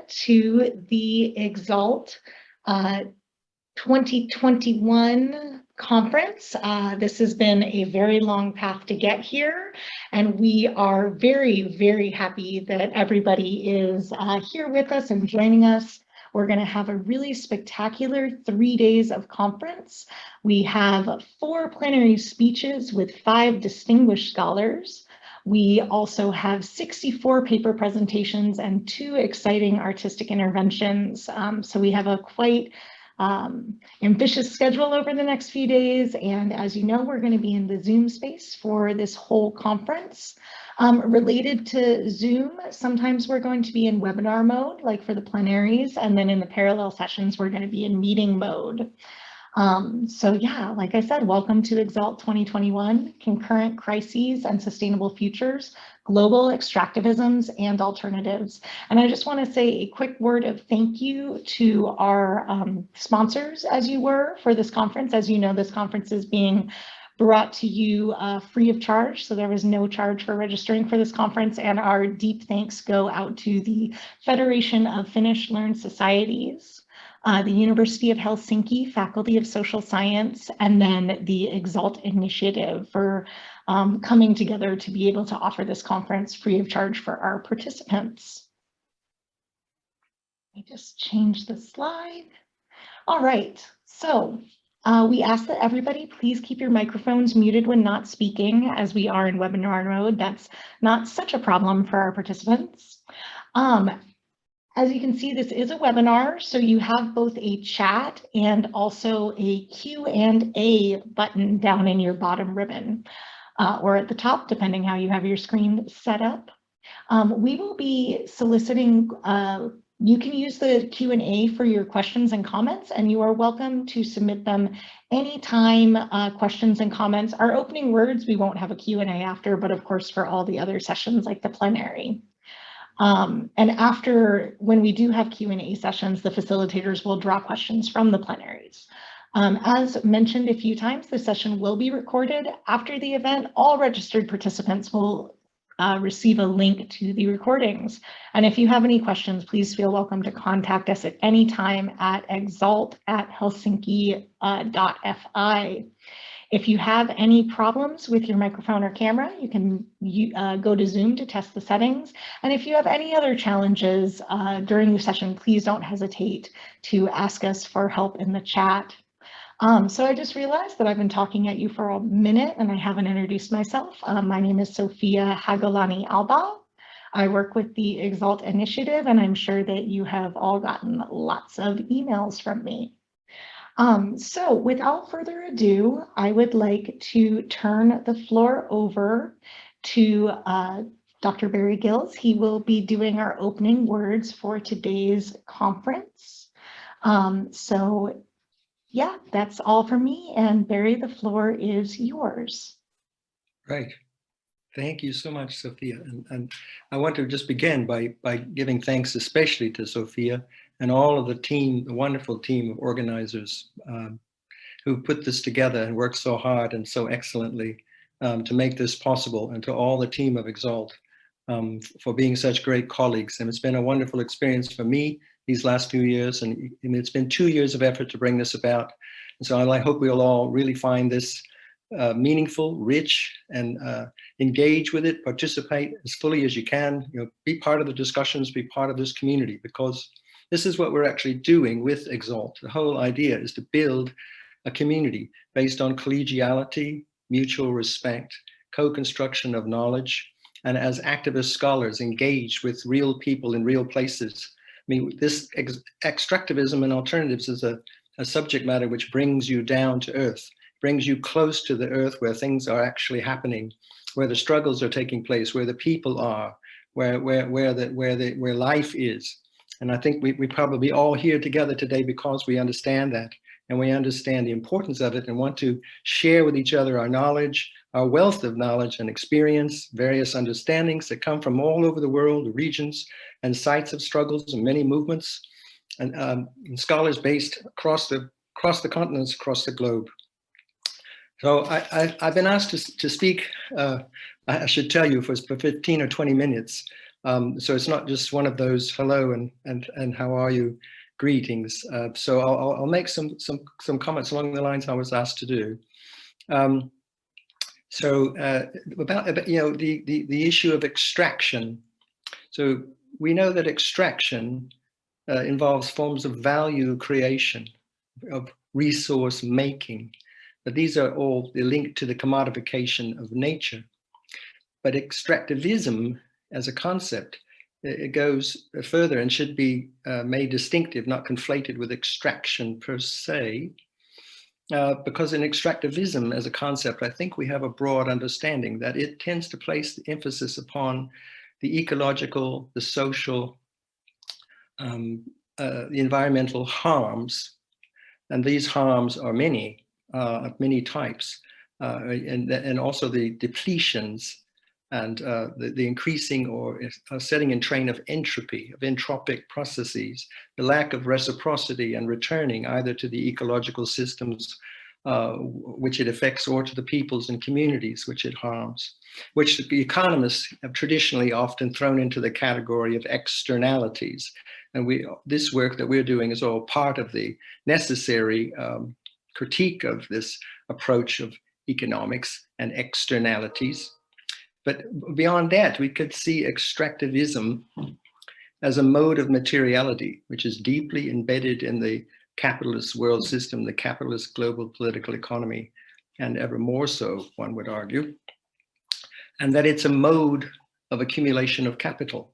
to the EXALT 2021 conference. This has been a very long path to get here, and we are very, very happy that everybody is here with us and joining us. We're going to have a really spectacular 3 days of conference. We have 4 plenary speeches with 5 distinguished scholars. We also have 64 paper presentations and 2 exciting artistic interventions. So we have a quite ambitious schedule over the next few days. And as you know, we're going to be in the Zoom space for this whole conference. Related to Zoom, sometimes we're going to be in webinar mode, like for the plenaries, and then in the parallel sessions, we're going to be in meeting mode. So yeah, like I said, welcome to EXALT 2021, Concurrent, Crises and Sustainable Futures, Global Extractivisms and Alternatives. And I just want to say a quick word of thank you to our sponsors, as you were, for this conference. As you know, this conference is being brought to you free of charge, so there was no charge for registering for this conference, and our deep thanks go out to the Federation of Finnish Learned Societies, the University of Helsinki Faculty of Social Science, and then the EXALT Initiative for coming together to be able to offer this conference free of charge for our participants. Let me just change the slide. All right, so we ask that everybody please keep your microphones muted when not speaking, as we are in webinar mode. That's not such a problem for our participants. As you can see, this is a webinar, so you have both a chat and also a Q&A button down in your bottom ribbon, or at the top, depending how you have your screen set up. We will be soliciting, you can use the Q&A for your questions and comments, and you are welcome to submit them anytime. Questions and comments. Our opening words, we won't have a Q&A after, but of course for all the other sessions like the plenary. And after, when we do have Q&A sessions, the facilitators will draw questions from the plenaries. As mentioned a few times, the session will be recorded. After the event, all registered participants will receive a link to the recordings. And if you have any questions, please feel welcome to contact us at any time at exalt@helsinki.fi. If you have any problems with your microphone or camera, you can go to Zoom to test the settings. And if you have any other challenges during the session, please don't hesitate to ask us for help in the chat. So I just realized that I've been talking at you for a minute and I haven't introduced myself. My name is Sophia Hagolani Alba. I work with the EXALT Initiative, and I'm sure that you have all gotten lots of emails from me. So without further ado, I would like to turn the floor over to Dr. Barry Gills. He will be doing our opening words for today's conference. So yeah, that's all for me. And Barry, the floor is yours. Right. Thank you so much, Sophia. And I want to just begin by giving thanks especially to Sophia and all of the team, the wonderful team of organizers who put this together and worked so hard and so excellently to make this possible, and to all the team of EXALT for being such great colleagues. And it's been a wonderful experience for me these last 2 years, and it's been 2 years of effort to bring this about. And so I hope we'll all really find this meaningful, rich, and engage with it, participate as fully as you can, be part of the discussions, be part of this community, because this is what we're actually doing with EXALT. The whole idea is to build a community based on collegiality, mutual respect, co-construction of knowledge, and as activist scholars engaged with real people in real places. I mean, this extractivism and alternatives is a subject matter which brings you down to earth, brings you close to the earth where things are actually happening, where the struggles are taking place, where the people are, where life is. And I think we probably all here together today because we understand that, and we understand the importance of it, and want to share with each other our knowledge, our wealth of knowledge and experience, various understandings that come from all over the world, the regions and sites of struggles and many movements, and scholars based across the continents, across the globe. So I've been asked to speak, I should tell you, for 15 or 20 minutes So it's not just one of those hello and how are you greetings. So I'll make some comments along the lines I was asked to do. So about the issue of extraction. So we know that extraction involves forms of value creation, of resource making, but these are all linked to the commodification of nature. But extractivism as a concept, it goes further and should be made distinctive, not conflated with extraction per se, because in extractivism as a concept, I think we have a broad understanding that it tends to place the emphasis upon the ecological, the social, the environmental harms, and these harms are many, of many types, and also the depletions and the increasing or setting in train of entropy, of entropic processes, the lack of reciprocity and returning either to the ecological systems which it affects or to the peoples and communities which it harms, which the economists have traditionally often thrown into the category of externalities. And this work that we're doing is all part of the necessary critique of this approach of economics and externalities. But beyond that, we could see extractivism as a mode of materiality, which is deeply embedded in the capitalist world system, the capitalist global political economy, and ever more so, one would argue, and that it's a mode of accumulation of capital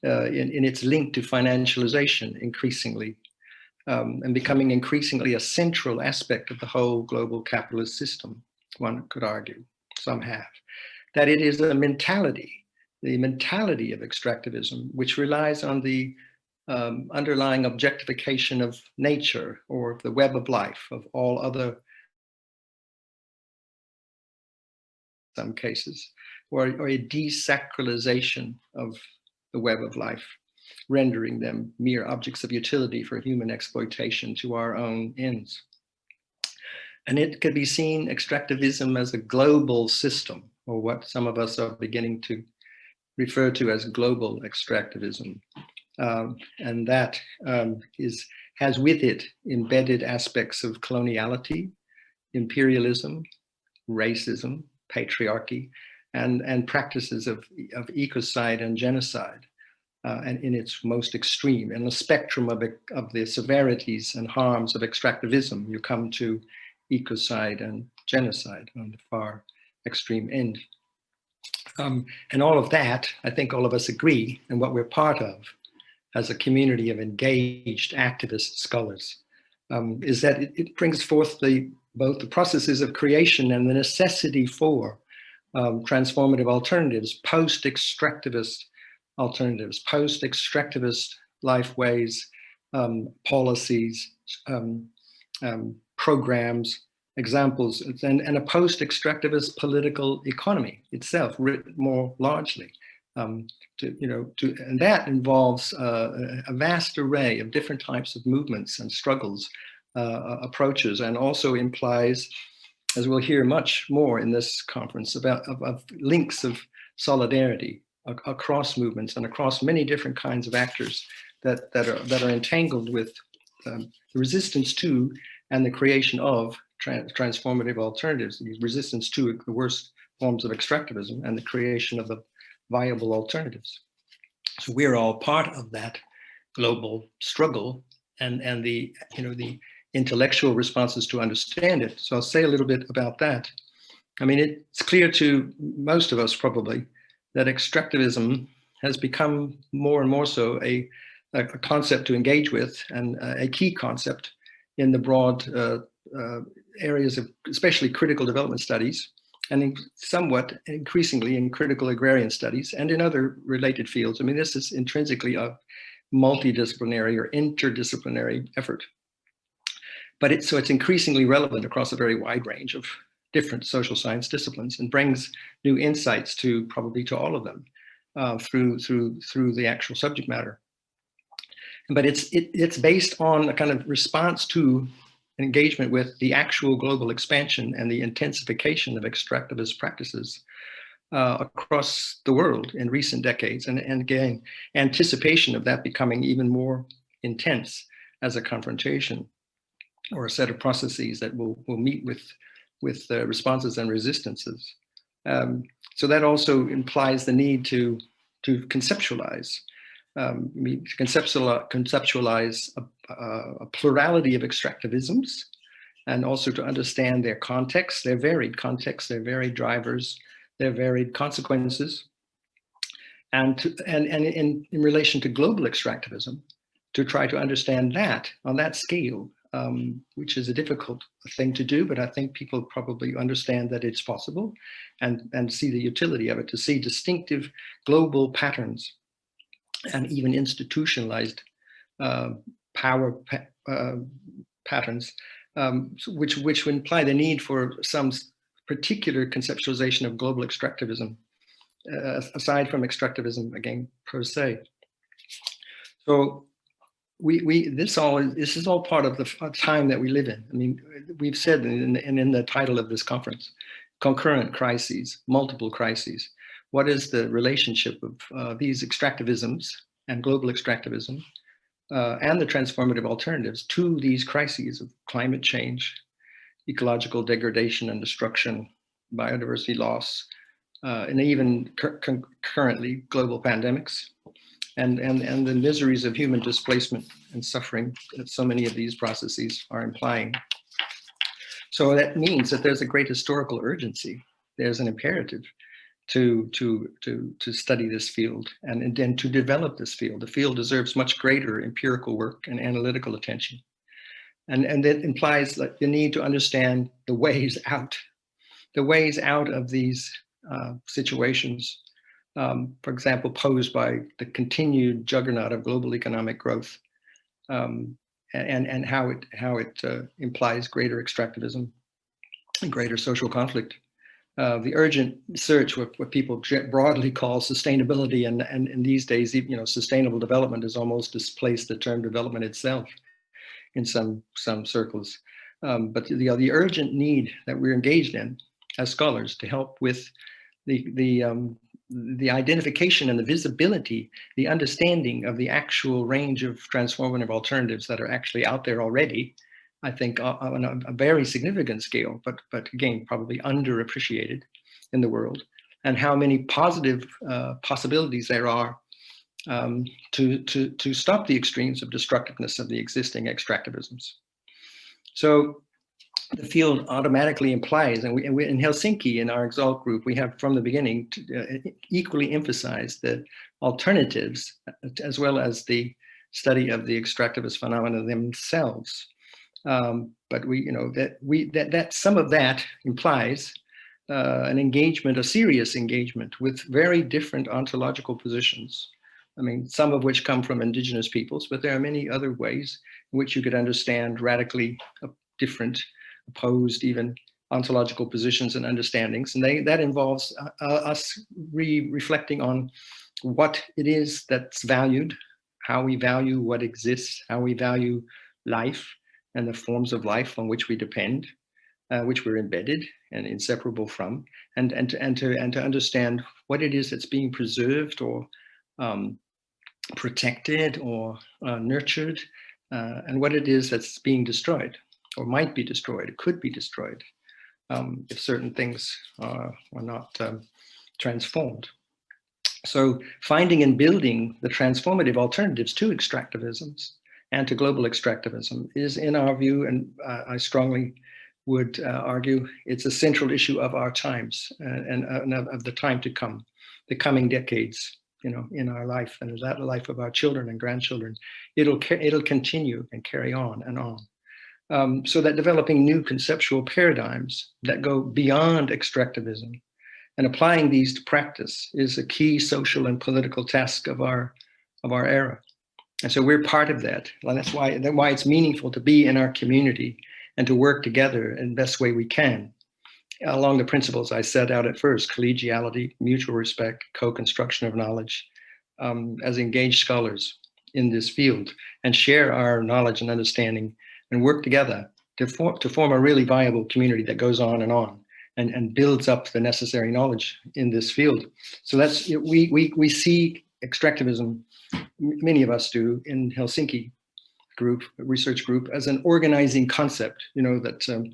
in its link to financialization increasingly, and becoming increasingly a central aspect of the whole global capitalist system, one could argue, some have. That it is a mentality, the mentality of extractivism, which relies on the underlying objectification of nature or of the web of life, of all other, some cases, or a desacralization of the web of life, rendering them mere objects of utility for human exploitation to our own ends. And it could be seen, extractivism, as a global system, or what some of us are beginning to refer to as global extractivism. And that has with it embedded aspects of coloniality, imperialism, racism, patriarchy, and practices of ecocide and genocide, and in its most extreme. In the spectrum of the severities and harms of extractivism, you come to ecocide and genocide on the far extreme end. And all of that, I think all of us agree, and what we're part of as a community of engaged activist scholars, is that it brings forth both the processes of creation and the necessity for transformative alternatives, post-extractivist alternatives, post-extractivist lifeways, policies, programs, examples, and a post-extractivist political economy itself, written more largely. And that involves a vast array of different types of movements and struggles, approaches, and also implies, as we'll hear much more in this conference, of links of solidarity across movements and across many different kinds of actors that are entangled with the resistance to and the creation of transformative alternatives, the resistance to the worst forms of extractivism and the creation of the viable alternatives. So we're all part of that global struggle and the intellectual responses to understand it. So I'll say a little bit about that. I mean, it's clear to most of us probably that extractivism has become more and more so a concept to engage with, and a key concept in the broad areas of especially critical development studies, and somewhat increasingly in critical agrarian studies and in other related fields. I mean, this is intrinsically a multidisciplinary or interdisciplinary effort. But it's increasingly relevant across a very wide range of different social science disciplines, and brings new insights probably to all of them through the actual subject matter. But it's based on a kind of response to engagement with the actual global expansion and the intensification of extractivist practices across the world in recent decades, and again, anticipation of that becoming even more intense as a confrontation or a set of processes that will meet with responses and resistances. So that also implies the need to conceptualize, conceptualize a plurality of extractivisms, and also to understand their context, their varied context, their varied drivers, their varied consequences, and in relation to global extractivism, to try to understand that on that scale, which is a difficult thing to do, but I think people probably understand that it's possible, and see the utility of it, to see distinctive global patterns and even institutionalized power patterns, which imply the need for some particular conceptualization of global extractivism, aside from extractivism again per se. So this is all part of the time that we live in. I mean, we've said in the title of this conference, concurrent crises, multiple crises. What is the relationship of these extractivisms and global extractivism and the transformative alternatives to these crises of climate change, ecological degradation and destruction, biodiversity loss, and even currently global pandemics, and the miseries of human displacement and suffering that so many of these processes are implying. So that means that there's a great historical urgency. There's an imperative to study this field and then to develop this field. The field deserves much greater empirical work and analytical attention. And that implies like the need to understand the ways out of these situations, for example, posed by the continued juggernaut of global economic growth, and how it implies greater extractivism and greater social conflict. The urgent search, what people broadly call sustainability, and these days, you know, sustainable development has almost displaced the term development itself in some circles. But the urgent need that we're engaged in as scholars to help with the identification and the visibility, the understanding of the actual range of transformative alternatives that are actually out there already, I think on a very significant scale, but again, probably underappreciated in the world, and how many positive possibilities there are to stop the extremes of destructiveness of the existing extractivisms. So the field automatically implies, and we in Helsinki, in our EXALT group, we have from the beginning equally emphasized the alternatives as well as the study of the extractivist phenomena themselves. But we, you know, that some of that implies an engagement, a serious engagement with very different ontological positions. I mean, some of which come from indigenous peoples, but there are many other ways in which you could understand radically different, opposed even ontological positions and understandings. And that involves us reflecting on what it is that's valued, how we value what exists, how we value life and the forms of life on which we depend, which we're embedded and inseparable from, and to understand what it is that's being preserved or protected or nurtured, and what it is that's being destroyed or might be destroyed, it could be destroyed if certain things are not transformed. So finding and building the transformative alternatives to extractivisms and to global extractivism is, in our view, and I strongly would argue, it's a central issue of our times and of the time to come, the coming decades, you know, in our life and that life of our children and grandchildren. It'll continue and carry on and on. So that developing new conceptual paradigms that go beyond extractivism and applying these to practice is a key social and political task of our era. And so we're part of that. And that's why it's meaningful to be in our community and to work together in the best way we can along the principles I set out at first: collegiality, mutual respect, co-construction of knowledge, as engaged scholars in this field, and share our knowledge and understanding and work together to form a really viable community that goes on and builds up the necessary knowledge in this field. So that's, we see extractivism, many of us do, in Helsinki research group, as an organizing concept, that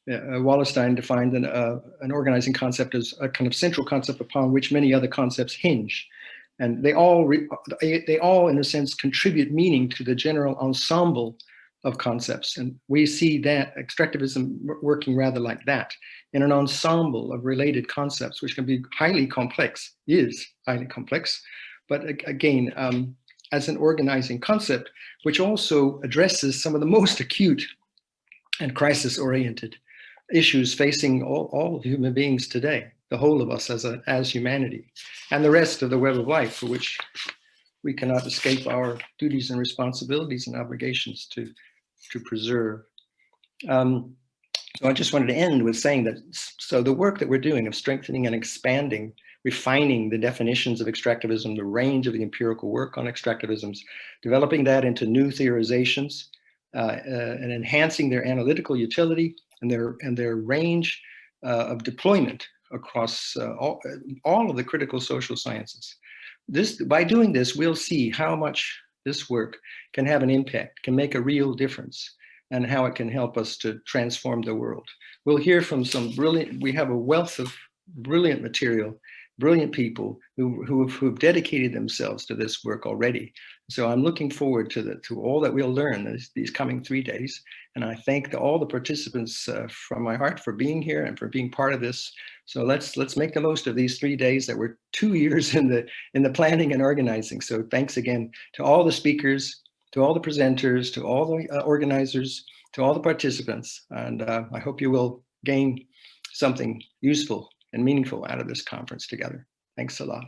Wallerstein defined an organizing concept as a kind of central concept upon which many other concepts hinge. And they all, in a sense, contribute meaning to the general ensemble of concepts. And we see that extractivism working rather like that, in an ensemble of related concepts, which can be highly complex, but again, as an organizing concept, which also addresses some of the most acute and crisis-oriented issues facing all human beings today, the whole of us as humanity, and the rest of the web of life, for which we cannot escape our duties and responsibilities and obligations to preserve. So I just wanted to end with saying that, so the work that we're doing of strengthening and expanding, refining the definitions of extractivism, the range of the empirical work on extractivisms, developing that into new theorizations, and enhancing their analytical utility and their range of deployment across all of the critical social sciences. By doing this, we'll see how much this work can have an impact, can make a real difference, and how it can help us to transform the world. We'll hear from we have a wealth of brilliant material, brilliant people who've dedicated themselves to this work already. So I'm looking forward to all that we'll learn these coming 3 days. And I thank all the participants from my heart for being here and for being part of this. So let's make the most of these 3 days that were 2 years in the planning and organizing. So thanks again to all the speakers, to all the presenters, to all the organizers, to all the participants. And I hope you will gain something useful and meaningful out of this conference together. Thanks a lot.